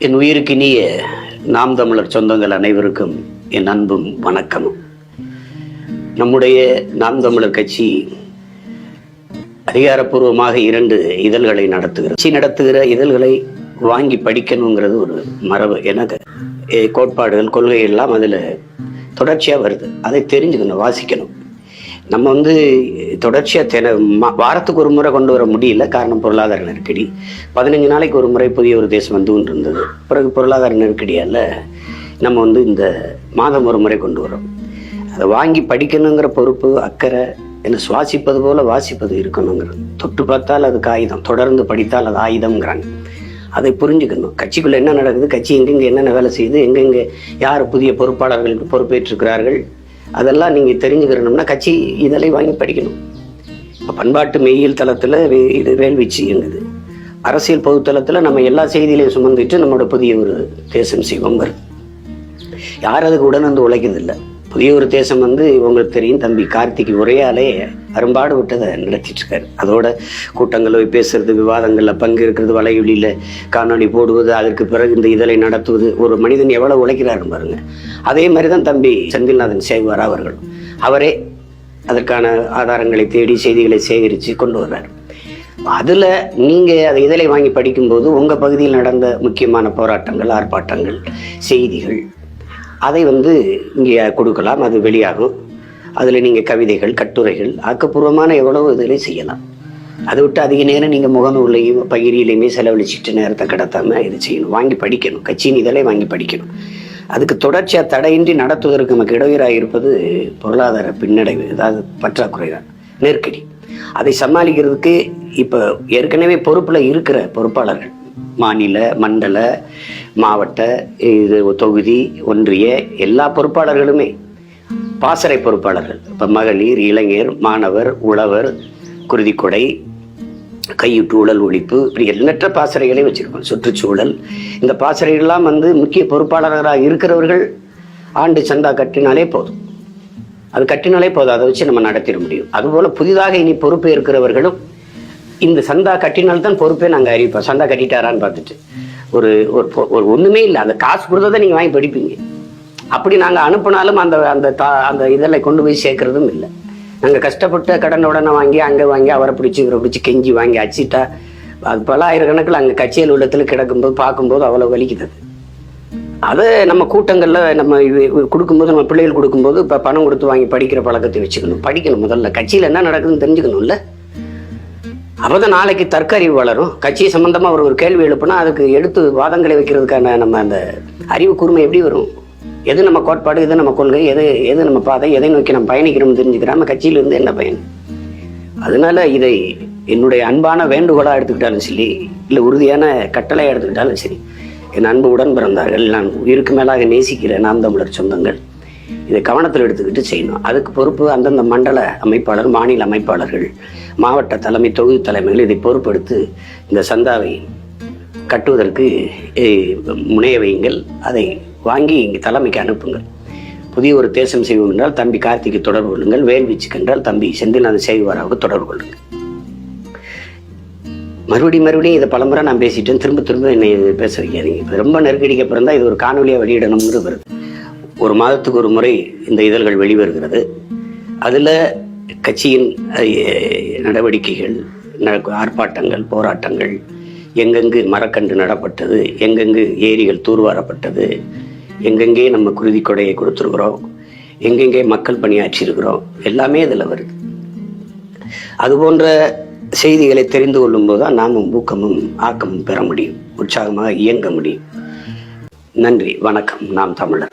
என் உயிருக்கினிய நாம் தமிழர் சொந்தங்கள் அனைவருக்கும் என் அன்பும் வணக்கமும். நம்முடைய நாம் தமிழர் கட்சி அதிகாரப்பூர்வமாக 2 இதழ்களை நடத்துகிற இதழ்களை வாங்கி படிக்கணுங்கிறது ஒரு மரபு. எனக்கு கோட்பாடுகள் கொள்கை எல்லாம் அதில் தொடர்ச்சியாக வருது. அதை தெரிஞ்சுக்கணும், வாசிக்கணும். நம்ம தொடர்ச்சியாக வாரத்துக்கு ஒரு முறை கொண்டு வர முடியல. காரணம் பொருளாதார நெருக்கடி. 15 நாளைக்கு ஒரு முறை புதிய ஒரு தேசம் வந்து கொண்டு இருந்தது. பிறகு பொருளாதார நெருக்கடியால் நம்ம இந்த மாதம் ஒரு முறை கொண்டு வரோம். அதை வாங்கி படிக்கணுங்கிற பொறுப்பு, அக்கறை, என்ன சுவாசிப்பது போல வாசிப்பது இருக்கணுங்கிறது. தொட்டு பார்த்தால் அது காகிதம், தொடர்ந்து படித்தால் அது ஆயுதம்ங்கிறாங்க. அதை புரிஞ்சுக்கணும். கட்சிக்குள்ளே என்ன நடக்குது, கட்சி எங்கெங்கே என்னென்ன வேலை செய்யுது, எங்கெங்கே யார் புதிய பொறுப்பாளர்கள் பொறுப்பேற்றிருக்கிறார்கள், அதெல்லாம் நீங்கள் தெரிஞ்சுக்கிறணும்னா கட்சி இதழை வாங்கி படிக்கணும். இப்போ பண்பாட்டு மெய்யியல் தளத்தில் இது வேள்விச்சு இயங்குது. அரசியல் பொதுத்தளத்தில் நம்ம எல்லா செய்திகளையும் சுமந்துட்டு நம்மளோட புதிய ஒரு தேசம் செய்வோம் வருது. யார் அதுக்கு உடனே உழைக்கிறதில்லை. புதிய ஒரு தேசம் உங்களுக்கு தெரியும், தம்பி கார்த்திக் உரையாலே அரும்பாடு விட்டதை நடத்திட்டு இருக்காரு. அதோட கூட்டங்களை பேசுறது, விவாதங்களில் பங்கு இருக்கிறது, வலையொலியில் காணொலி போடுவது, அதற்கு பிறகு இந்த இதழை நடத்துவது. ஒரு மனிதன் எவ்வளவு உழைக்கிறாரு பாருங்க. அதே மாதிரி தான் தம்பி செந்தில்நாதன் சேகுவார் அவர்கள். அவரே அதற்கான ஆதாரங்களை தேடி செய்திகளை சேகரித்து கொண்டு வர்றார். அதில் நீங்கள் அதை இதழை வாங்கி படிக்கும்போது உங்கள் பகுதியில் நடந்த முக்கியமான போராட்டங்கள், ஆர்ப்பாட்டங்கள், செய்திகள் அதை இங்கே கொடுக்கலாம். அது வெளியாகும். அதில் நீங்கள் கவிதைகள், கட்டுரைகள், ஆக்கப்பூர்வமான எவ்வளவு இதிலே செய்யலாம். அதை விட்டு அதிக நேரம் நீங்கள் முகநூலையும் பகிரிலையுமே செலவழிச்சிட்டு நேரத்தை கடத்தாமல் இது செய்யணும். வாங்கி படிக்கணும். கட்சியின் இதழை வாங்கி படிக்கணும். அதுக்கு தொடர்ச்சியாக தடையின்றி நடத்துவதற்கு நமக்கு இடையூறாக இருப்பது பொருளாதார பின்னடைவு, அதாவது பற்றாக்குறை தான், நெருக்கடி. அதை சமாளிக்கிறதுக்கு இப்போ ஏற்கனவே பொறுப்பில் இருக்கிற பொறுப்பாளர்கள், மாநில, மண்டல, மாவட்ட, தொகுதி, ஒன்றிய எல்லா பொறுப்பாளர்களுமே பாசறை பொறுப்பாளர்கள். இப்போ மகளிர், இளைஞர், மாணவர், உழவர், குருதிக்கொடை, கையூட்டு ஊழல் ஒழிப்பு, இப்படி எண்ணற்ற பாசறைகளை வச்சிருக்கோம். சுற்றுச்சூழல், இந்த பாசறைகள்லாம் முக்கிய பொறுப்பாளர்களாக இருக்கிறவர்கள் ஆண்டு சந்தா கட்டினாலே போதும். அது கட்டினாலே போதும். அதை வச்சு நம்ம நடத்திட முடியும். அதுபோல் புதிதாக இனி பொறுப்பு இருக்கிறவர்களும் இந்த சந்தா கட்டினால்தான் பொறுப்பே நாங்கள் அறிவிப்போம். சந்தா கட்டிட்டாரான்னு பார்த்துட்டு ஒரு ஒன்றுமே இல்லை, அந்த காசு கொடுத்ததை நீங்கள் வாங்கி படிப்பீங்க. அப்படி நாங்கள் அனுப்பினாலும் அந்த இதழை கொண்டு போய் சேர்க்கறதும் இல்லை. நாங்கள் கஷ்டப்பட்ட கடன் உடனே வாங்கி அங்கே வாங்கி அவரை பிடிச்சி இவரை பிடிச்சி கெஞ்சி வாங்கி அச்சிட்டா அது பல ஆயிரக்கணக்கில் அங்கே கட்சியல் உள்ளத்தில் கிடக்கும்போது பார்க்கும்போது அவ்வளோ வலிக்குது. அதை நம்ம கூட்டங்களில் நம்ம கொடுக்கும்போது, நம்ம பிள்ளைகள் கொடுக்கும்போது இப்போ பணம் கொடுத்து வாங்கி படிக்கிற பழக்கத்தை வச்சுக்கணும். படிக்கணும். முதல்ல கட்சியில் என்ன நடக்குதுன்னு தெரிஞ்சுக்கணும்ல. அப்போதான் நாளைக்கு தற்கறிவு வளரும். கட்சி சம்பந்தமாக ஒரு கேள்வி எழுப்புனா அதுக்கு எடுத்து வாதங்களை வைக்கிறதுக்கான நம்ம அந்த அறிவு கூர்மை எப்படி வரும்? எது நம்ம கோட்பாடு, எது நம்ம கொள்கை, எது நம்ம பாதை, எதை நோக்கி நம்ம பயணிக்கிறோம்னு தெரிஞ்சுக்கிறாம கட்சியிலிருந்து என்ன பயன்? அதனால இதை என்னுடைய அன்பான வேண்டுகோளாக எடுத்துக்கிட்டாலும் சரி, இல்லை உறுதியான கட்டளையாக எடுத்துக்கிட்டாலும் சரி, என் அன்பு உடன் பிறந்தார்கள், நான் உயிருக்கு மேலாக நேசிக்கிற நாம் தமிழர் சொந்தங்கள் இதை கவனத்தில் எடுத்துக்கிட்டு செய்யணும். அதுக்கு பொறுப்பு அந்தந்த மண்டல அமைப்பாளர், மாநில அமைப்பாளர்கள், மாவட்ட தலைமை, தொகுதி தலைமைகள் இதை பொறுப்பெடுத்து இந்த சந்தாவை கட்டுவதற்கு முனைய வையுங்கள். அதை வாங்கி இங்கே தலைமைக்கு அனுப்புங்கள். புதிய ஒரு தேசம் செய்வோம் என்றால் தம்பி கார்த்திக்கு தொடர்பு கொள்ளுங்கள். வேல்விச்சுக்கு என்றால் தம்பி செந்தில்நாதன் சேகுவாராவுக்கு தொடர்பு கொள்ளுங்கள். மறுபடியும் இதை பலமுறை நான் பேசிட்டேன். திரும்ப என்னை பேச வைக்காதீங்க. இப்போ ரொம்ப நெருக்கடிக்கு அப்புறம் தான் இது ஒரு காணொலியாக வெளியிடணுங்கிறது வருது. ஒரு மாதத்துக்கு ஒரு முறை இந்த இதழ்கள் வெளிவருகிறது. அதில் கட்சியின் நடவடிக்கைகள், ஆர்ப்பாட்டங்கள், போராட்டங்கள், எங்கெங்கு மரக்கன்று நடப்பட்டது, எங்கெங்கு ஏரிகள் தூர்வாரப்பட்டது, எங்கெங்கே நம்ம குருதி கொடையை கொடுத்துருக்குறோம், எங்கெங்கே மக்கள் பணியாற்றியிருக்கிறோம், எல்லாமே இதில் வருது. அதுபோன்ற செய்திகளை தெரிந்து கொள்ளும் போது தான் நாமும் ஊக்கமும் ஆக்கமும் பெற முடியும், உற்சாகமாக இயங்க முடியும். நன்றி, வணக்கம். நாம் தமிழர்.